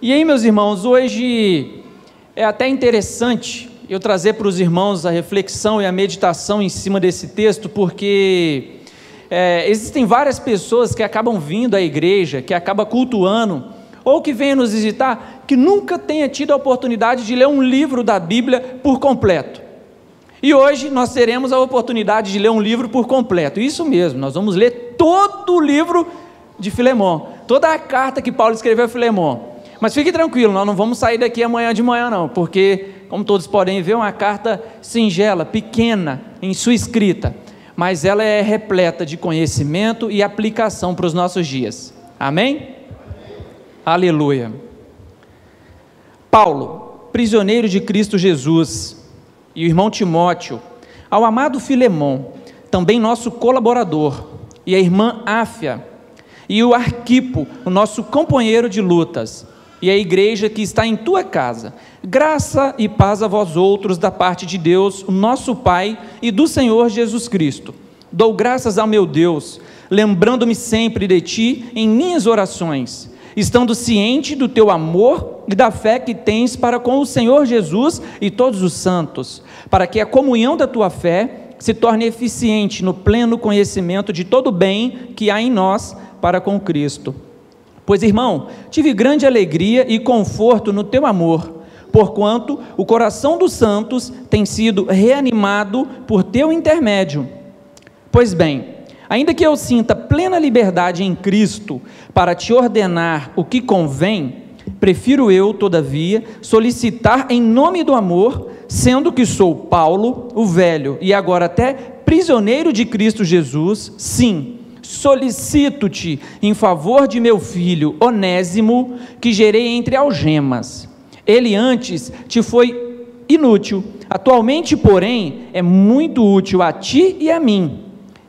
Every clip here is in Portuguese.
E aí, meus irmãos, hoje é até interessante eu trazer para os irmãos a reflexão e a meditação em cima desse texto, porque existem várias pessoas que acabam vindo à igreja, que acabam cultuando, ou que vêm nos visitar, que nunca tenha tido a oportunidade de ler um livro da Bíblia por completo. E hoje nós teremos a oportunidade de ler um livro por completo, isso mesmo, nós vamos ler todo o livro de Filemão, toda a carta que Paulo escreveu a Filemão. Mas fique tranquilo, nós não vamos sair daqui amanhã de manhã não, porque, como todos podem ver, é uma carta singela, pequena em sua escrita, mas ela é repleta de conhecimento e aplicação para os nossos dias. Amém? Aleluia. Paulo, prisioneiro de Cristo Jesus, e o irmão Timóteo, ao amado Filemão, também nosso colaborador, e a irmã Áfia, e o Arquipo, o nosso companheiro de lutas, e a igreja que está em tua casa, graça e paz a vós outros da parte de Deus, o nosso Pai, e do Senhor Jesus Cristo. Dou graças ao meu Deus, lembrando-me sempre de ti em minhas orações, estando ciente do teu amor e da fé que tens para com o Senhor Jesus e todos os santos, para que a comunhão da tua fé se torne eficiente no pleno conhecimento de todo o bem que há em nós para com Cristo. Pois, irmão, tive grande alegria e conforto no teu amor, porquanto o coração dos santos tem sido reanimado por teu intermédio. Pois bem, ainda que eu sinta plena liberdade em Cristo para te ordenar o que convém, prefiro eu, todavia, solicitar em nome do amor, sendo que sou Paulo, o velho, e agora até prisioneiro de Cristo Jesus, sim, solicito-te em favor de meu filho Onésimo, que gerei entre algemas. Ele antes te foi inútil, atualmente, porém, é muito útil a ti e a mim.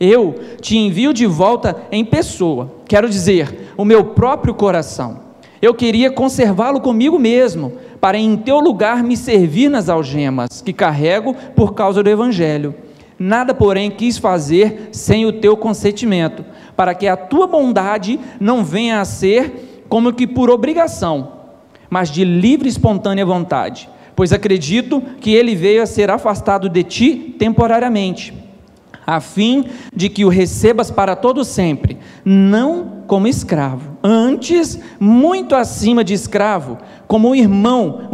Eu te envio de volta em pessoa, quero dizer, o meu próprio coração. Eu queria conservá-lo comigo mesmo, para em teu lugar me servir nas algemas que carrego por causa do Evangelho. Nada, porém, quis fazer sem o teu consentimento, para que a tua bondade não venha a ser como que por obrigação, mas de livre e espontânea vontade, pois acredito que ele veio a ser afastado de ti temporariamente, a fim de que o recebas para todo sempre, não como escravo, antes muito acima de escravo, como um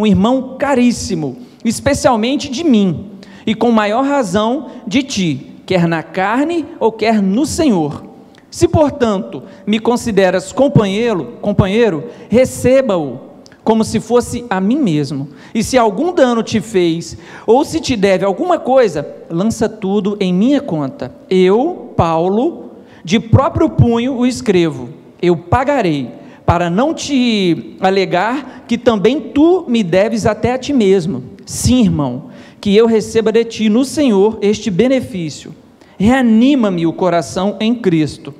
irmão caríssimo, especialmente de mim, e com maior razão de ti, quer na carne ou quer no Senhor. Se, portanto, me consideras companheiro, receba-o como se fosse a mim mesmo. E se algum dano te fez, ou se te deve alguma coisa, lança tudo em minha conta. Eu, Paulo, de próprio punho o escrevo. Eu pagarei, para não te alegar que também tu me deves até a ti mesmo. Sim, irmão, que eu receba de ti no Senhor este benefício. Reanima-me o coração em Cristo.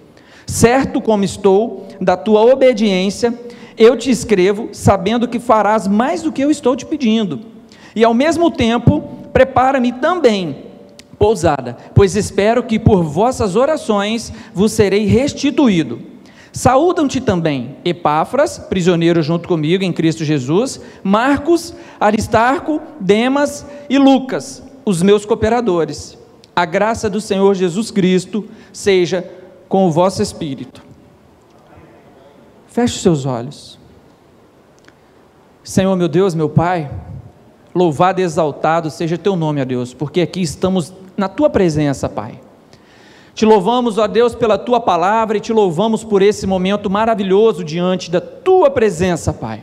Certo como estou da tua obediência, eu te escrevo, sabendo que farás mais do que eu estou te pedindo. E ao mesmo tempo, prepara-me também pousada, pois espero que por vossas orações vos serei restituído. Saúdam-te também Epáfras, prisioneiro junto comigo em Cristo Jesus, Marcos, Aristarco, Demas e Lucas, os meus cooperadores. A graça do Senhor Jesus Cristo seja com o vosso espírito. Feche os seus olhos. Senhor, meu Deus, meu Pai, louvado e exaltado seja teu nome, ó Deus, porque aqui estamos na tua presença, Pai. Te louvamos, ó Deus, pela tua palavra e te louvamos por esse momento maravilhoso diante da tua presença, Pai.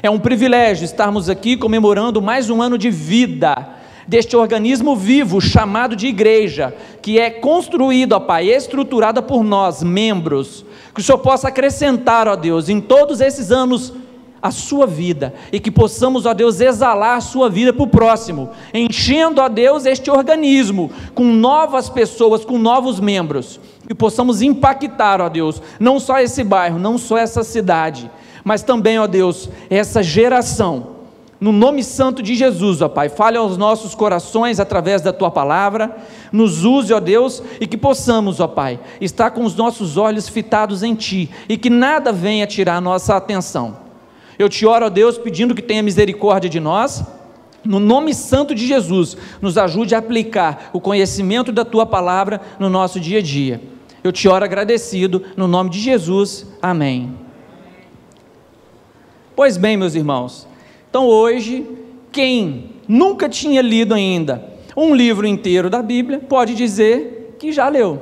É um privilégio estarmos aqui comemorando mais um ano de vida deste organismo vivo chamado de igreja, que é construído, ó Pai, estruturada por nós, membros, que o Senhor possa acrescentar, ó Deus, em todos esses anos a sua vida, e que possamos, ó Deus, exalar a sua vida para o próximo, enchendo, ó Deus, este organismo com novas pessoas, com novos membros, que possamos impactar, ó Deus, não só esse bairro, não só essa cidade, mas também, ó Deus, essa geração. No nome santo de Jesus, ó Pai, fale aos nossos corações através da Tua palavra, nos use, ó Deus, e que possamos, ó Pai, estar com os nossos olhos fitados em Ti, e que nada venha tirar a nossa atenção. Eu te oro, ó Deus, pedindo que tenha misericórdia de nós, no nome santo de Jesus, nos ajude a aplicar o conhecimento da Tua palavra no nosso dia a dia. Eu te oro agradecido, no nome de Jesus, amém. Pois bem, meus irmãos, então hoje, quem nunca tinha lido ainda um livro inteiro da Bíblia, pode dizer que já leu.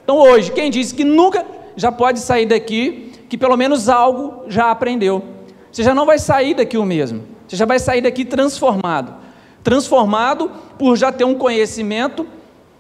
Então hoje, quem disse que nunca, já pode sair daqui, que pelo menos algo já aprendeu. Você já não vai sair daqui o mesmo, você já vai sair daqui transformado por já ter um conhecimento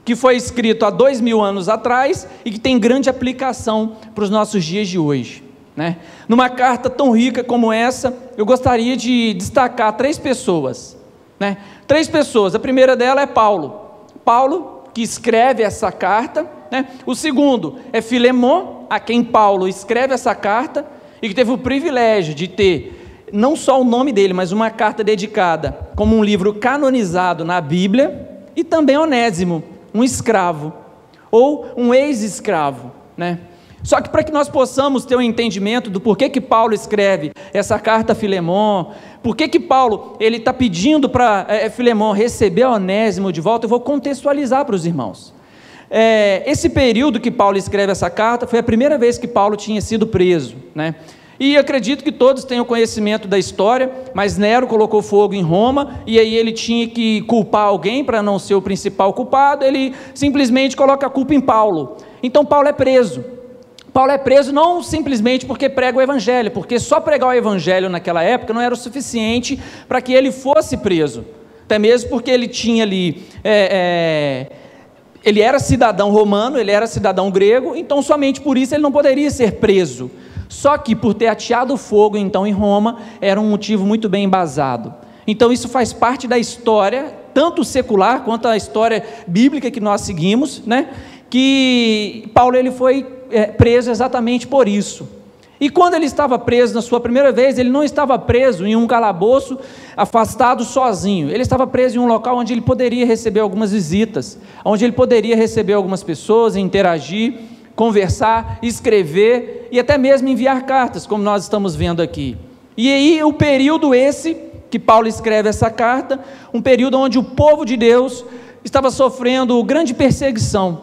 que foi escrito há 2000 anos atrás e que tem grande aplicação para os nossos dias de hoje, né? Numa carta tão rica como essa, eu gostaria de destacar 3 pessoas, né? 3 pessoas, a primeira dela é Paulo, que escreve essa carta, né? O segundo é Filemon, a quem Paulo escreve essa carta, e que teve o privilégio de ter não só o nome dele, mas uma carta dedicada como um livro canonizado na Bíblia, e também Onésimo, um escravo, ou um ex-escravo, né? Só que para que nós possamos ter um entendimento do porquê que Paulo escreve essa carta a Filemon, porquê que Paulo está pedindo para Filemon receber Onésimo de volta, eu vou contextualizar para os irmãos. Esse período que Paulo escreve essa carta foi a primeira vez que Paulo tinha sido preso, né? E acredito que todos tenham conhecimento da história, mas Nero colocou fogo em Roma, e aí ele tinha que culpar alguém para não ser o principal culpado, ele simplesmente coloca a culpa em Paulo. Então Paulo é preso. Paulo é preso não simplesmente porque prega o evangelho, porque só pregar o evangelho naquela época não era o suficiente para que ele fosse preso, até mesmo porque ele tinha ali, ele era cidadão romano, ele era cidadão grego, então somente por isso ele não poderia ser preso. Só que por ter ateado fogo então em Roma, era um motivo muito bem embasado. Então isso faz parte da história, tanto secular quanto a história bíblica que nós seguimos, né? Que Paulo ele foi preso exatamente por isso. E quando ele estava preso na sua primeira vez, ele não estava preso em um calabouço, afastado sozinho, ele estava preso em um local onde ele poderia receber algumas visitas, onde ele poderia receber algumas pessoas, interagir, conversar, escrever e até mesmo enviar cartas, como nós estamos vendo aqui. E aí o período esse que Paulo escreve essa carta, um período onde o povo de Deus estava sofrendo grande perseguição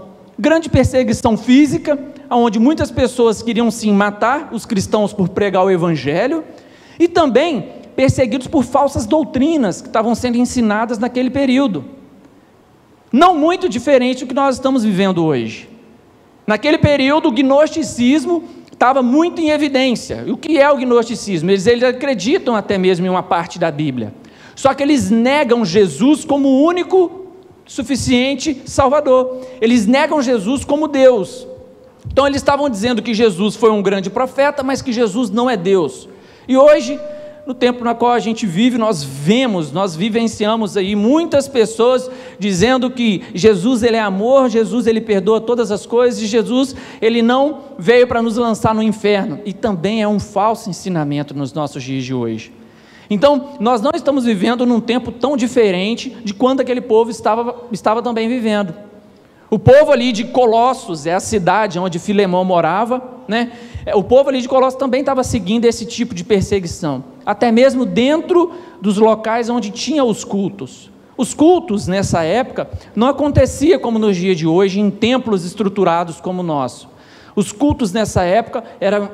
física, onde muitas pessoas queriam sim matar os cristãos por pregar o evangelho, e também perseguidos por falsas doutrinas que estavam sendo ensinadas naquele período, não muito diferente do que nós estamos vivendo hoje. Naquele período o gnosticismo estava muito em evidência. E o que é o gnosticismo? Eles acreditam até mesmo em uma parte da Bíblia, só que eles negam Jesus como o único suficiente Salvador, eles negam Jesus como Deus. Então eles estavam dizendo que Jesus foi um grande profeta, mas que Jesus não é Deus. E hoje, no tempo no qual a gente vive, nós vivenciamos aí muitas pessoas dizendo que Jesus ele é amor, Jesus ele perdoa todas as coisas, e Jesus ele não veio para nos lançar no inferno, e também é um falso ensinamento nos nossos dias de hoje. Então nós não estamos vivendo num tempo tão diferente de quando aquele povo estava também vivendo. O povo ali de Colossos, é a cidade onde Filemão morava, né? O povo ali de Colossos também estava seguindo esse tipo de perseguição, até mesmo dentro dos locais onde tinha os cultos. Os cultos nessa época não acontecia como nos dias de hoje, em templos estruturados como o nosso. Os cultos nessa época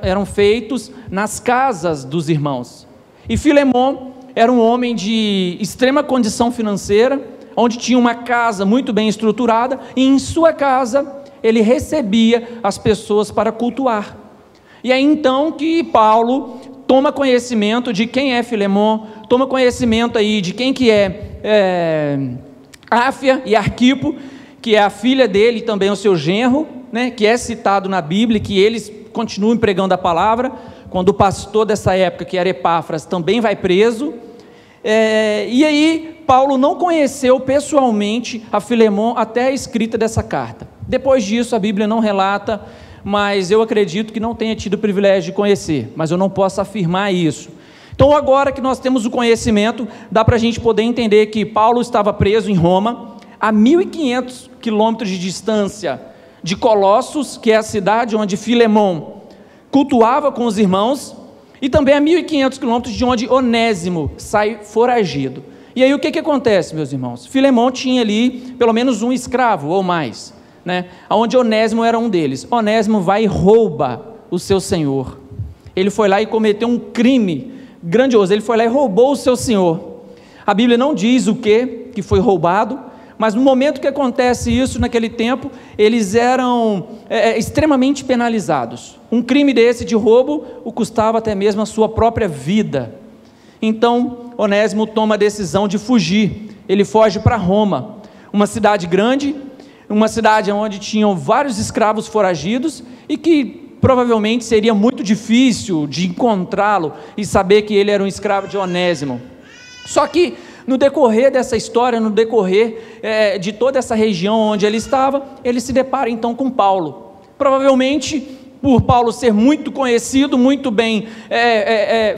eram feitos nas casas dos irmãos. E Filemão era um homem de extrema condição financeira, onde tinha uma casa muito bem estruturada, e em sua casa ele recebia as pessoas para cultuar. E é então que Paulo toma conhecimento de quem é Filemon, toma conhecimento aí de quem que é Áfia e Arquipo, que é a filha dele e também o seu genro, né, que é citado na Bíblia, que eles continuam pregando a palavra, quando o pastor dessa época, que era Epáfras, também vai preso. E aí Paulo não conheceu pessoalmente a Filemon até a escrita dessa carta. Depois disso a Bíblia não relata, mas eu acredito que não tenha tido o privilégio de conhecer, mas eu não posso afirmar isso. Então agora que nós temos o conhecimento, dá para a gente poder entender que Paulo estava preso em Roma, a 1.500 quilômetros de distância de Colossos, que é a cidade onde Filemon cultuava com os irmãos, e também a 1.500 quilômetros de onde Onésimo sai foragido. E aí o que acontece, meus irmãos? Filemão tinha ali pelo menos um escravo ou mais, né? Onde Onésimo era um deles. Onésimo vai e rouba o seu senhor. Ele foi lá e cometeu um crime grandioso, ele foi lá e roubou o seu senhor. A Bíblia não diz o que foi roubado, mas no momento que acontece isso, naquele tempo, eles eram extremamente penalizados. Um crime desse de roubo o custava até mesmo a sua própria vida. Então, Onésimo toma a decisão de fugir. Ele foge para Roma, uma cidade grande, uma cidade onde tinham vários escravos foragidos e que provavelmente seria muito difícil de encontrá-lo e saber que ele era um escravo de Onésimo. Só que no decorrer dessa história, no decorrer de toda essa região onde ele estava, ele se depara então com Paulo. Provavelmente, por Paulo ser muito conhecido, muito bem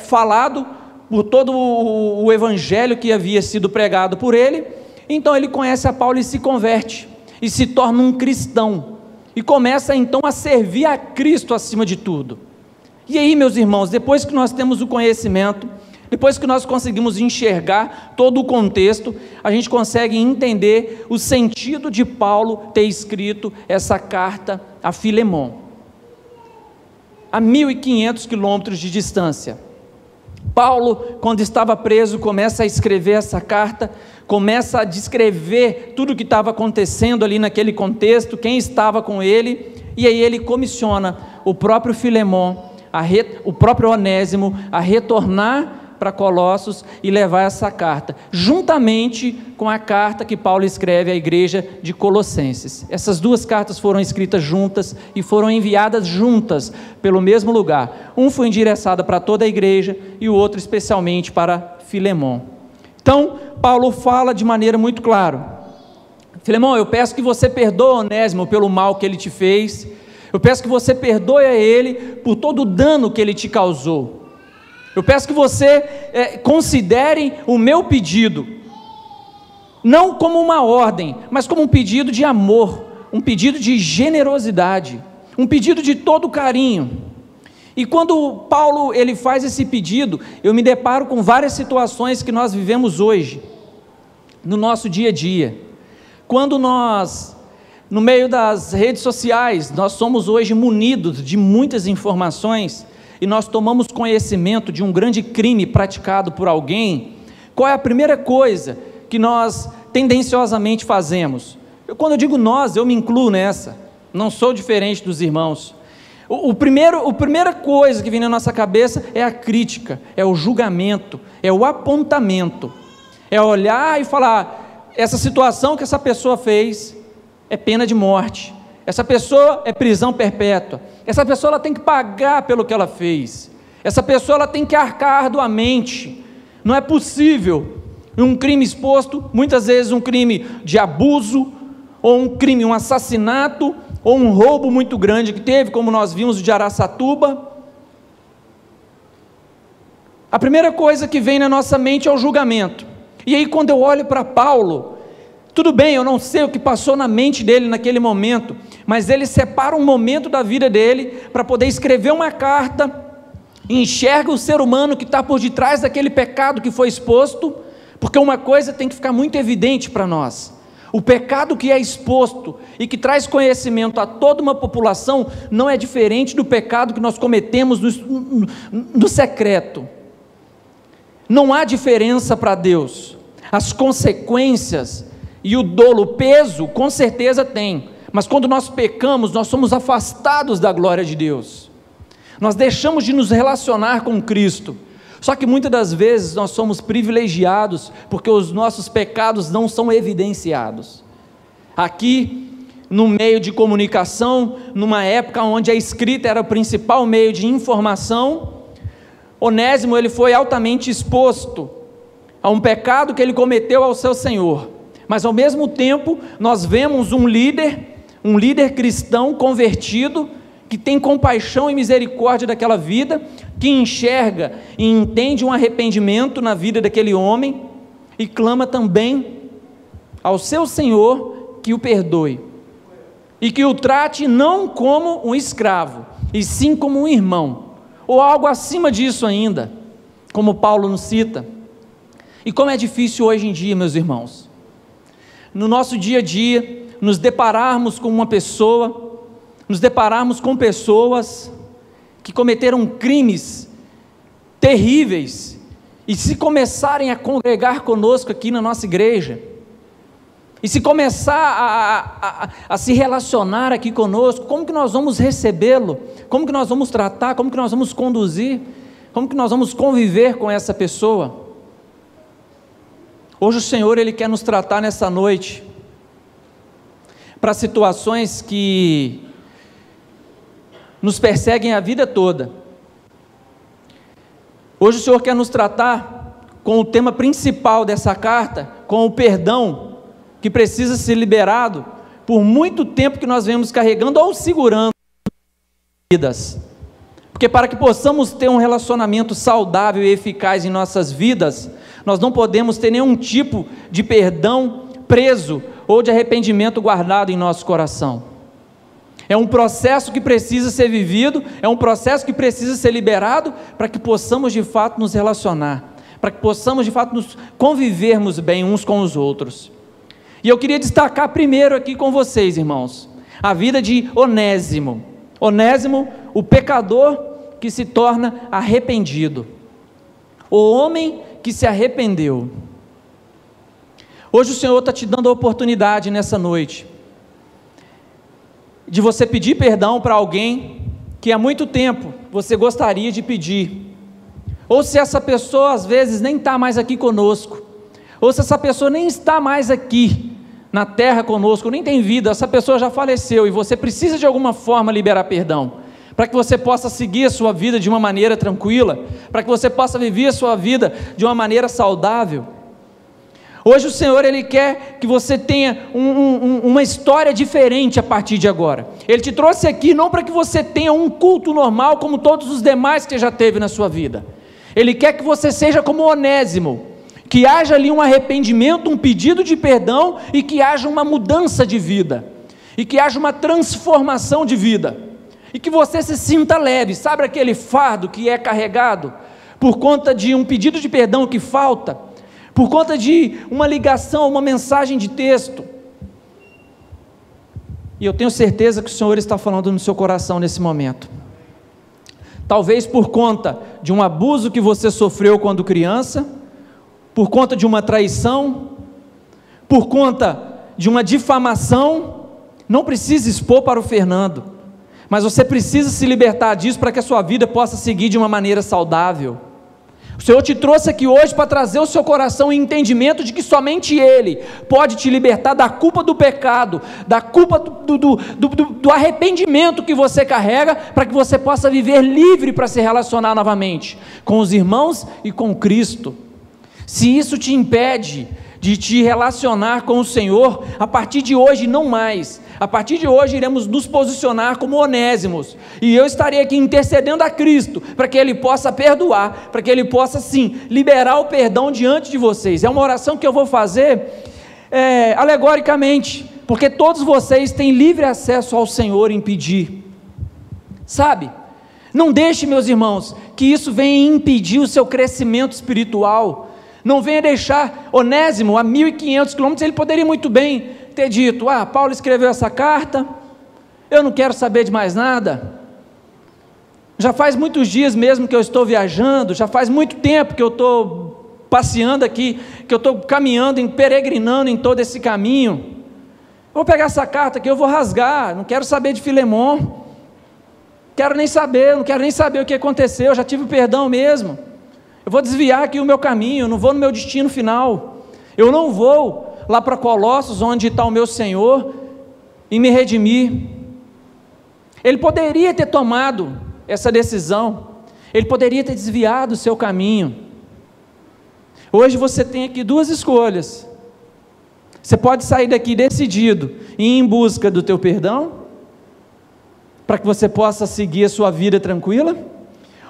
falado, por todo o evangelho que havia sido pregado por ele, então ele conhece a Paulo e se converte, e se torna um cristão, e começa então a servir a Cristo acima de tudo. E aí, meus irmãos, depois que nós temos o conhecimento, depois que nós conseguimos enxergar todo o contexto, a gente consegue entender o sentido de Paulo ter escrito essa carta a Filemão, a 1.500 quilômetros de distância. Paulo, quando estava preso, começa a escrever essa carta, começa a descrever tudo o que estava acontecendo ali naquele contexto, quem estava com ele, e aí ele comissiona o próprio Filemão, o próprio Onésimo, a retornar para Colossos e levar essa carta, juntamente com a carta que Paulo escreve à igreja de Colossenses. Essas duas cartas foram escritas juntas e foram enviadas juntas pelo mesmo lugar. Um foi endereçado para toda a igreja e o outro especialmente para Filemão. Então, Paulo fala de maneira muito clara: Filemão, eu peço que você perdoe Onésimo pelo mal que ele te fez, eu peço que você perdoe a ele por todo o dano que ele te causou. Eu peço que você considere o meu pedido, não como uma ordem, mas como um pedido de amor, um pedido de generosidade, um pedido de todo carinho. E quando Paulo ele faz esse pedido, eu me deparo com várias situações que nós vivemos hoje, no nosso dia a dia. Quando nós, no meio das redes sociais, nós somos hoje munidos de muitas informações, e nós tomamos conhecimento de um grande crime praticado por alguém, qual é a primeira coisa que nós tendenciosamente fazemos? Quando eu digo nós, eu me incluo nessa, não sou diferente dos irmãos. A primeira coisa que vem na nossa cabeça é a crítica, é o julgamento, é o apontamento, é olhar e falar: essa situação que essa pessoa fez é pena de morte, essa pessoa é prisão perpétua, essa pessoa ela tem que pagar pelo que ela fez, essa pessoa ela tem que arcar arduamente. Não é possível um crime exposto, muitas vezes um crime de abuso, ou um crime, um assassinato, ou um roubo muito grande que teve, como nós vimos de Araçatuba. A primeira coisa que vem na nossa mente é o julgamento. E aí quando eu olho para Paulo, tudo bem, eu não sei o que passou na mente dele naquele momento, mas ele separa um momento da vida dele para poder escrever uma carta, enxerga o ser humano que está por detrás daquele pecado que foi exposto, porque uma coisa tem que ficar muito evidente para nós: o pecado que é exposto e que traz conhecimento a toda uma população não é diferente do pecado que nós cometemos no secreto. Não há diferença para Deus. As consequências e o dolo, o peso, com certeza tem, mas quando nós pecamos, nós somos afastados da glória de Deus, nós deixamos de nos relacionar com Cristo. Só que muitas das vezes nós somos privilegiados, porque os nossos pecados não são evidenciados. Aqui, no meio de comunicação, numa época onde a escrita era o principal meio de informação, Onésimo ele foi altamente exposto a um pecado que ele cometeu ao seu Senhor. Mas ao mesmo tempo, nós vemos um líder cristão convertido, que tem compaixão e misericórdia daquela vida, que enxerga e entende um arrependimento na vida daquele homem, e clama também ao seu Senhor que o perdoe, e que o trate não como um escravo, e sim como um irmão, ou algo acima disso ainda, como Paulo nos cita. E como é difícil hoje em dia, meus irmãos, no nosso dia a dia, nos depararmos com uma pessoa, nos depararmos com pessoas que cometeram crimes terríveis, e se começarem a congregar conosco aqui na nossa igreja, e se começar a se relacionar aqui conosco, como que nós vamos recebê-lo? Como que nós vamos tratar? Como que nós vamos conduzir? Como que nós vamos conviver com essa pessoa? Hoje o Senhor, Ele quer nos tratar nessa noite para situações que nos perseguem a vida toda. Hoje o Senhor quer nos tratar com o tema principal dessa carta, com o perdão que precisa ser liberado por muito tempo que nós vemos carregando ou segurando vidas. Porque para que possamos ter um relacionamento saudável e eficaz em nossas vidas, nós não podemos ter nenhum tipo de perdão preso ou de arrependimento guardado em nosso coração. É um processo que precisa ser vivido, é um processo que precisa ser liberado para que possamos de fato nos relacionar, para que possamos de fato nos convivermos bem uns com os outros. E eu queria destacar primeiro aqui com vocês, irmãos, a vida de Onésimo. Onésimo, o pecador que se torna arrependido, o homem que se arrependeu. Hoje o Senhor está te dando a oportunidade nessa noite de você pedir perdão para alguém que há muito tempo você gostaria de pedir, ou se essa pessoa às vezes nem está mais aqui conosco, ou se essa pessoa nem está mais aqui na terra conosco, nem tem vida, essa pessoa já faleceu e você precisa de alguma forma liberar perdão, para que você possa seguir a sua vida de uma maneira tranquila, para que você possa viver a sua vida de uma maneira saudável. Hoje o Senhor, Ele quer que você tenha uma história diferente a partir de agora. Ele te trouxe aqui não para que você tenha um culto normal como todos os demais que você já teve na sua vida. Ele quer que você seja como Onésimo, que haja ali um arrependimento, um pedido de perdão, e que haja uma mudança de vida, e que haja uma transformação de vida, e que você se sinta leve. Sabe aquele fardo que é carregado por conta de um pedido de perdão que falta, por conta de uma ligação, uma mensagem de texto? E eu tenho certeza que o Senhor está falando no seu coração nesse momento. Talvez por conta de um abuso que você sofreu quando criança, por conta de uma traição, por conta de uma difamação. Não precisa expor para o Fernando, mas você precisa se libertar disso para que a sua vida possa seguir de uma maneira saudável. O Senhor te trouxe aqui hoje para trazer o seu coração em entendimento de que somente Ele pode te libertar da culpa do pecado, da culpa do arrependimento que você carrega, para que você possa viver livre para se relacionar novamente com os irmãos e com Cristo. Se isso te impede de te relacionar com o Senhor, a partir de hoje não mais. A partir de hoje iremos nos posicionar como Onésimos, e eu estarei aqui intercedendo a Cristo, para que Ele possa perdoar, para que Ele possa sim, liberar o perdão diante de vocês. É uma oração que eu vou fazer alegoricamente, porque todos vocês têm livre acesso ao Senhor em pedir, sabe? Não deixe, meus irmãos, que isso venha impedir o seu crescimento espiritual. Não venha deixar Onésimo a 1.500 quilômetros. Ele poderia muito bem ter dito: Paulo escreveu essa carta, eu não quero saber de mais nada, já faz muitos dias mesmo que eu estou viajando, já faz muito tempo que eu estou passeando aqui, que eu estou caminhando, peregrinando em todo esse caminho, vou pegar essa carta aqui, eu vou rasgar, não quero saber de Filemon, não quero nem saber o que aconteceu, eu já tive perdão mesmo, eu vou desviar aqui o meu caminho, eu não vou no meu destino final, eu não vou lá para Colossos, onde está o meu Senhor, e me redimir. Ele poderia ter tomado essa decisão, ele poderia ter desviado o seu caminho. Hoje você tem aqui duas escolhas: você pode sair daqui decidido e ir em busca do teu perdão, para que você possa seguir a sua vida tranquila.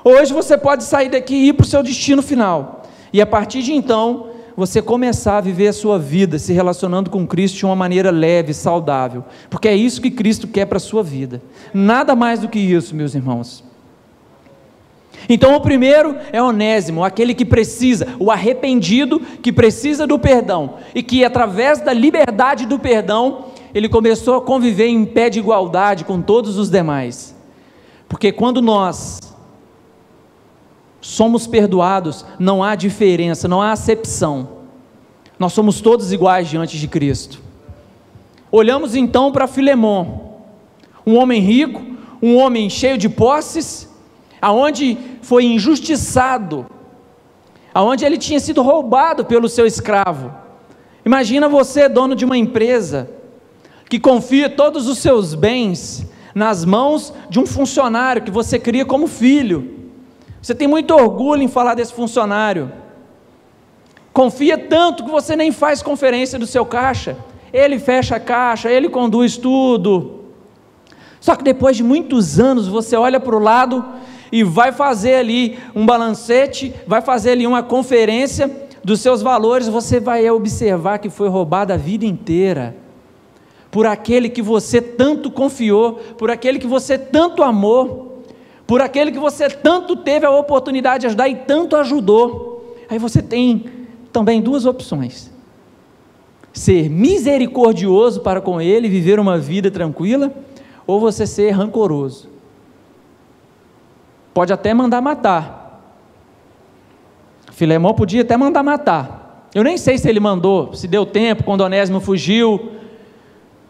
Hoje você pode sair daqui e ir para o seu destino final, e a partir de então, você começar a viver a sua vida, se relacionando com Cristo de uma maneira leve, saudável, porque é isso que Cristo quer para a sua vida, nada mais do que isso, meus irmãos. Então o primeiro é Onésimo, aquele que precisa, o arrependido que precisa do perdão, e que através da liberdade do perdão, ele começou a conviver em pé de igualdade com todos os demais. Porque quando nós somos perdoados, não há diferença, não há acepção. Nós somos todos iguais diante de Cristo. Olhamos então para Filemon, um homem rico, um homem cheio de posses, aonde foi injustiçado, aonde ele tinha sido roubado pelo seu escravo. Imagina você, dono de uma empresa, que confia todos os seus bens nas mãos de um funcionário que você cria como filho. Você tem muito orgulho em falar desse funcionário, confia tanto que você nem faz conferência do seu caixa, ele fecha a caixa, ele conduz tudo, só que depois de muitos anos, você olha para o lado e vai fazer ali um balancete, vai fazer ali uma conferência dos seus valores, você vai observar que foi roubado a vida inteira, por aquele que você tanto confiou, por aquele que você tanto amou, por aquele que você tanto teve a oportunidade de ajudar e tanto ajudou. Aí você tem também duas opções: ser misericordioso para com ele, viver uma vida tranquila, ou você ser rancoroso. Pode até mandar matar. Filemon podia até mandar matar. Eu nem sei se ele mandou, se deu tempo, quando Onésimo fugiu,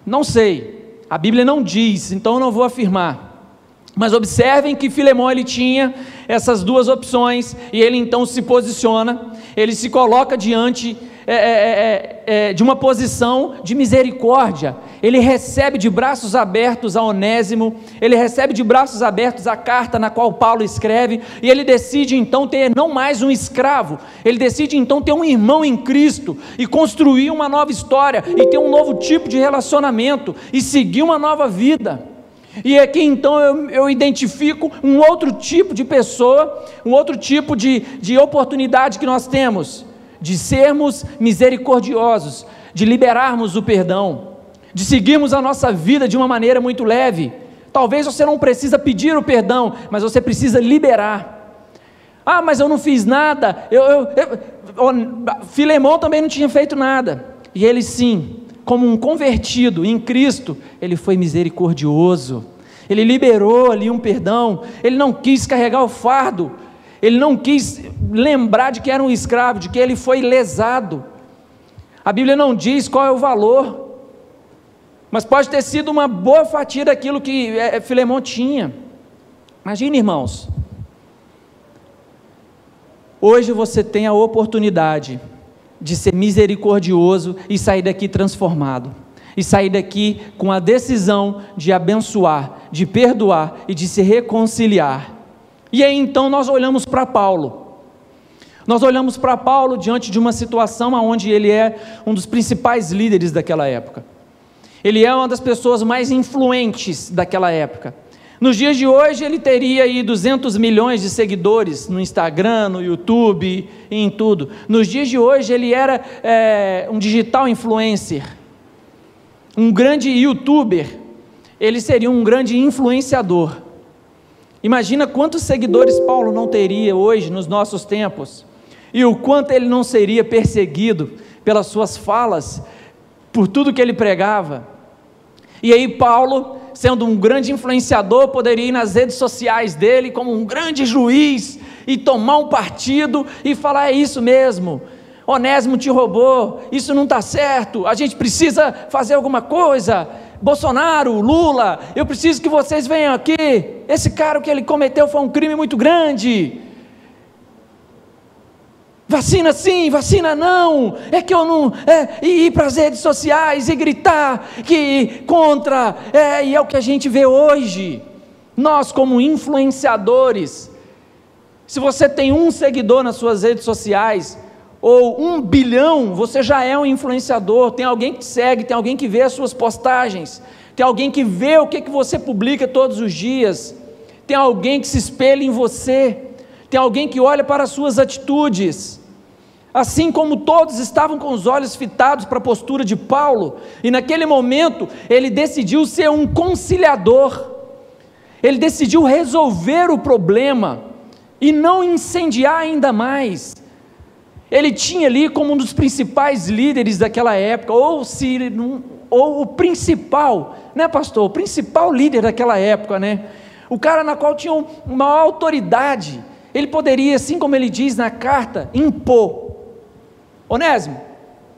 não sei, a Bíblia não diz, então eu não vou afirmar. Mas observem que Filemon, ele tinha essas duas opções, e ele então se posiciona, ele se coloca diante de uma posição de misericórdia. Ele recebe de braços abertos a Onésimo, ele recebe de braços abertos a carta na qual Paulo escreve, e ele decide então ter não mais um escravo, ele decide então ter um irmão em Cristo, e construir uma nova história, e ter um novo tipo de relacionamento, e seguir uma nova vida. E aqui então eu identifico um outro tipo de pessoa, um outro tipo de oportunidade que nós temos, de sermos misericordiosos, de liberarmos o perdão, de seguirmos a nossa vida de uma maneira muito leve. Talvez você não precisa pedir o perdão, mas você precisa liberar. Ah, mas eu não fiz nada, Filemon também não tinha feito nada, e ele sim, como um convertido em Cristo, ele foi misericordioso, ele liberou ali um perdão, ele não quis carregar o fardo, ele não quis lembrar de que era um escravo, de que ele foi lesado. A Bíblia não diz qual é o valor, mas pode ter sido uma boa fatia daquilo que Filemon tinha. Imagine, irmãos, hoje você tem a oportunidade de ser misericordioso e sair daqui transformado, e sair daqui com a decisão de abençoar, de perdoar e de se reconciliar. E aí então nós olhamos para Paulo, diante de uma situação onde ele é um dos principais líderes daquela época, ele é uma das pessoas mais influentes daquela época. Nos dias de hoje ele teria aí 200 milhões de seguidores no Instagram, no YouTube e em tudo. Nos dias de hoje ele era um digital influencer, um grande youtuber, ele seria um grande influenciador. Imagina quantos seguidores Paulo não teria hoje nos nossos tempos, e o quanto ele não seria perseguido pelas suas falas, por tudo que ele pregava. E aí Paulo, sendo um grande influenciador, poderia ir nas redes sociais dele como um grande juiz e tomar um partido e falar: é isso mesmo, Onésimo te roubou, isso não está certo, a gente precisa fazer alguma coisa, Bolsonaro, Lula, eu preciso que vocês venham aqui, esse cara, o que ele cometeu foi um crime muito grande, vacina sim, vacina não, é que eu não, e ir para as redes sociais e gritar que contra, e é o que a gente vê hoje. Nós como influenciadores, se você tem um seguidor nas suas redes sociais, ou 1 bilhão, você já é um influenciador, tem alguém que te segue, tem alguém que vê as suas postagens, tem alguém que vê o que você publica todos os dias, tem alguém que se espelha em você, tem alguém que olha para as suas atitudes. Assim como todos estavam com os olhos fitados para a postura de Paulo, e naquele momento ele decidiu ser um conciliador, ele decidiu resolver o problema, e não incendiar ainda mais. Ele tinha ali como um dos principais líderes daquela época, ou o principal, né, pastor? O principal líder daquela época, né? O cara na qual tinha uma autoridade. Ele poderia, assim como ele diz na carta, impor. Onésimo,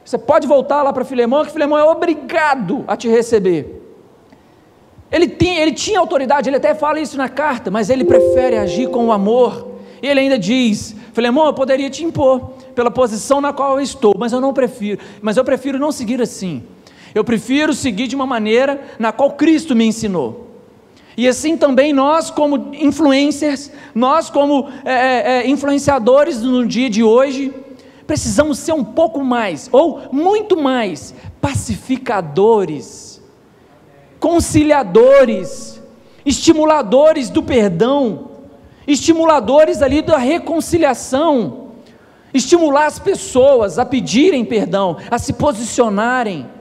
você pode voltar lá para Filemão, que Filemão é obrigado a te receber. Ele tinha autoridade, ele até fala isso na carta, mas ele prefere agir com o amor. E ele ainda diz: Filemão, eu poderia te impor pela posição na qual eu estou, mas eu prefiro não seguir assim. Eu prefiro seguir de uma maneira na qual Cristo me ensinou. E assim também nós como influencers, nós como influenciadores no dia de hoje, precisamos ser um pouco mais, ou muito mais, pacificadores, conciliadores, estimuladores do perdão, estimuladores ali da reconciliação, estimular as pessoas a pedirem perdão, a se posicionarem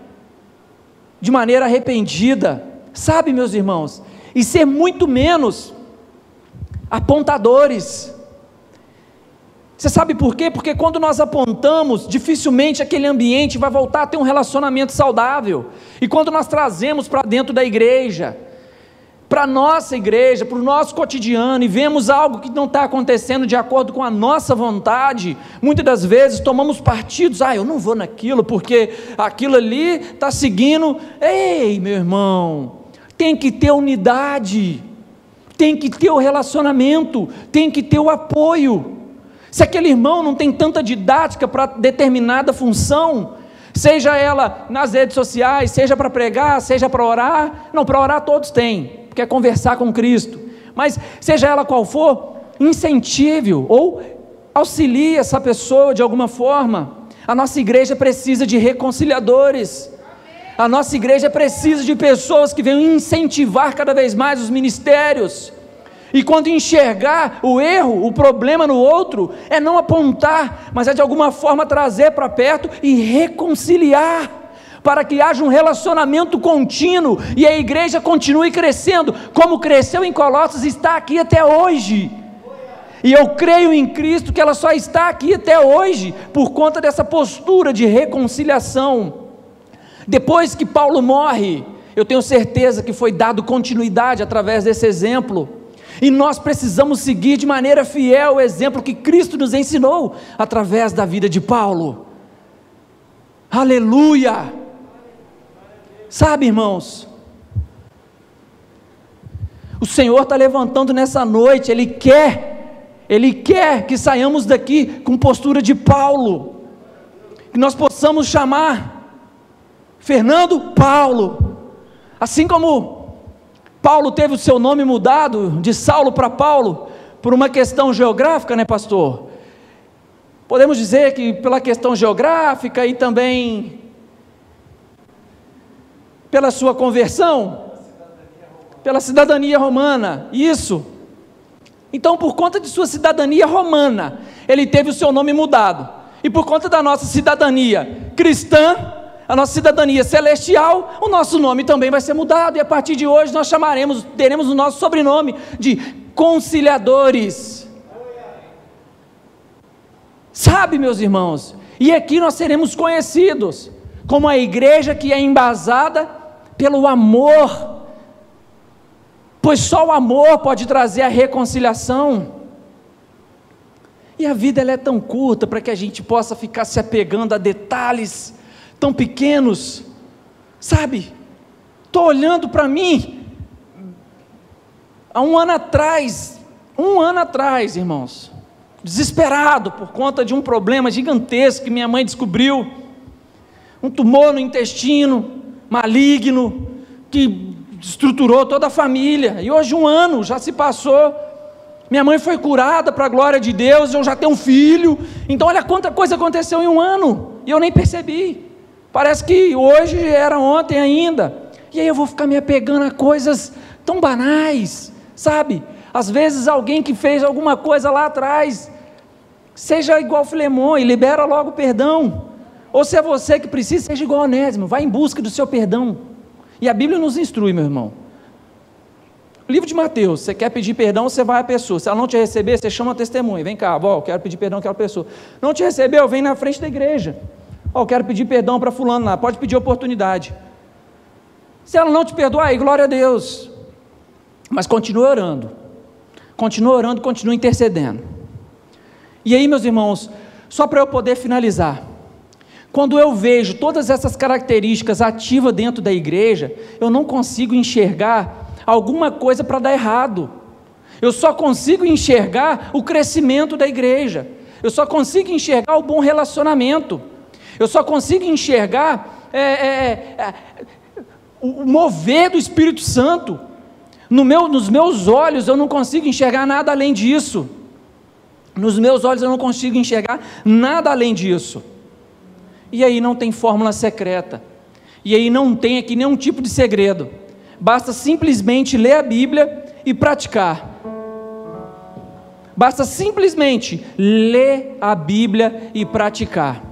de maneira arrependida, sabe, meus irmãos, e ser muito menos apontadores. Você sabe por quê? Porque quando nós apontamos, dificilmente aquele ambiente vai voltar a ter um relacionamento saudável. E quando nós trazemos para dentro da igreja, para a nossa igreja, para o nosso cotidiano, e vemos algo que não está acontecendo de acordo com a nossa vontade, muitas das vezes tomamos partidos: eu não vou naquilo, porque aquilo ali está seguindo. Ei, meu irmão, tem que ter unidade, tem que ter o relacionamento, tem que ter o apoio. Se aquele irmão não tem tanta didática para determinada função, seja ela nas redes sociais, seja para pregar, seja para orar, não, para orar todos têm, porque é conversar com Cristo, mas seja ela qual for, incentive ou auxilie essa pessoa de alguma forma. A nossa igreja precisa de reconciliadores, a nossa igreja precisa de pessoas que venham incentivar cada vez mais os ministérios. E quando enxergar o erro, o problema no outro, é não apontar, mas é de alguma forma trazer para perto e reconciliar, para que haja um relacionamento contínuo, e a igreja continue crescendo, como cresceu em Colossos e está aqui até hoje. E eu creio em Cristo que ela só está aqui até hoje, por conta dessa postura de reconciliação. Depois que Paulo morre, eu tenho certeza que foi dado continuidade através desse exemplo, e nós precisamos seguir de maneira fiel o exemplo que Cristo nos ensinou, através da vida de Paulo. Aleluia! Sabe, irmãos, o Senhor está levantando nessa noite, Ele quer que saiamos daqui com postura de Paulo, que nós possamos chamar Fernando Paulo, assim como Paulo teve o seu nome mudado de Saulo para Paulo, por uma questão geográfica, né, pastor? Podemos dizer que pela questão geográfica e também pela sua conversão, pela cidadania romana, isso. Então, por conta de sua cidadania romana, ele teve o seu nome mudado, e por conta da nossa cidadania cristã, a nossa cidadania celestial, o nosso nome também vai ser mudado, e a partir de hoje nós teremos o nosso sobrenome de conciliadores. Sabe, meus irmãos, e aqui nós seremos conhecidos como a igreja que é embasada pelo amor, pois só o amor pode trazer a reconciliação. E a vida ela é tão curta para que a gente possa ficar se apegando a detalhes tão pequenos, sabe? Estou olhando para mim, há um ano atrás, irmãos, desesperado por conta de um problema gigantesco que minha mãe descobriu, um tumor no intestino, maligno, que estruturou toda a família, e hoje um ano já se passou, minha mãe foi curada para a glória de Deus, eu já tenho um filho, então olha quanta coisa aconteceu em um ano, e eu nem percebi, parece que hoje era ontem ainda, e aí eu vou ficar me apegando a coisas tão banais, sabe? Às vezes alguém que fez alguma coisa lá atrás, seja igual Filemão e libera logo o perdão, ou se é você que precisa, seja igual Onésimo, vai em busca do seu perdão, e a Bíblia nos instrui, meu irmão, Livro de Mateus, você quer pedir perdão, você vai à pessoa. Se ela não te receber, você chama a testemunha. Vem cá, eu quero pedir perdão àquela pessoa. Não te recebeu, vem na frente da igreja. Eu quero pedir perdão para fulano lá, pode pedir oportunidade. Se ela não te perdoar, aí glória a Deus. Mas continua orando, continua intercedendo. E aí, meus irmãos, só para eu poder finalizar, quando eu vejo todas essas características ativas dentro da igreja, eu não consigo enxergar alguma coisa para dar errado. Eu só consigo enxergar o crescimento da igreja. Eu só consigo enxergar o bom relacionamento. Eu só consigo enxergar o mover do Espírito Santo. Nos meus olhos eu não consigo enxergar nada além disso. Nos meus olhos eu não consigo enxergar nada além disso. E aí não tem fórmula secreta. E aí não tem aqui nenhum tipo de segredo. Basta simplesmente ler a Bíblia e praticar. Basta simplesmente ler a Bíblia e praticar.